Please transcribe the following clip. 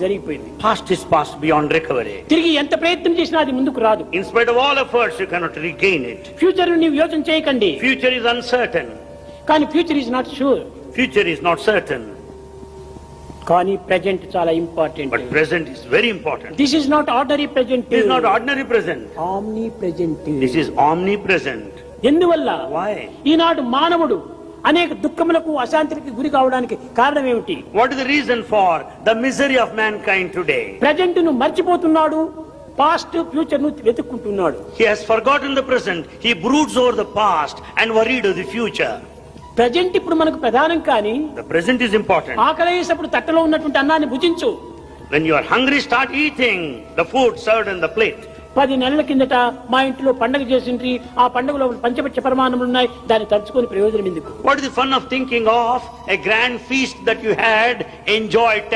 జరిగిపోయింది. Past is past beyond recovery. తిరిగి ఎంత ప్రయత్నం చేసినా అది ముందుకు రాదు. In spite of all efforts, you cannot regain it. Future ని యోచన చేయకండి. Future is uncertain. కానీ future is not sure. Future is not certain. కానీ ప్రెజెంట్ చాలా important. But present is very important. This is not ordinary present. This is not ordinary present. Omni present. This is omnipresent. ఎందువల్ల? Why? ఈనాడు మానవుడు అనేక దుఃఖములకు అశాంతికి గురి కావడానికి కారణం ఏమిటి? What is the reason for the misery of mankind today? Present ను మర్చిపోతున్నాడు, past future ను వెతుక్కుంటున్నాడు. He has forgotten the present. He broods over the past and worried of the future. Present ఇప్పుడు మనకు ప్రధానం, కానీ The present is important. ఆకలేసినప్పుడు తట్టలో ఉన్నటువంటి అన్నాన్ని భుజించు. When you are hungry, start eating the food served in the plate. 10 నెలల కిందట మా ఇంట్లో పండగ చేసిండ్రి. ఆ పండుగలో పంచపక్ష పరమాన్నములు ఉన్నాయి. దాన్ని తలుచుకొని ప్రయోజనం ఎందుకు? What is the fun of thinking of a grand feast that you had enjoyed 10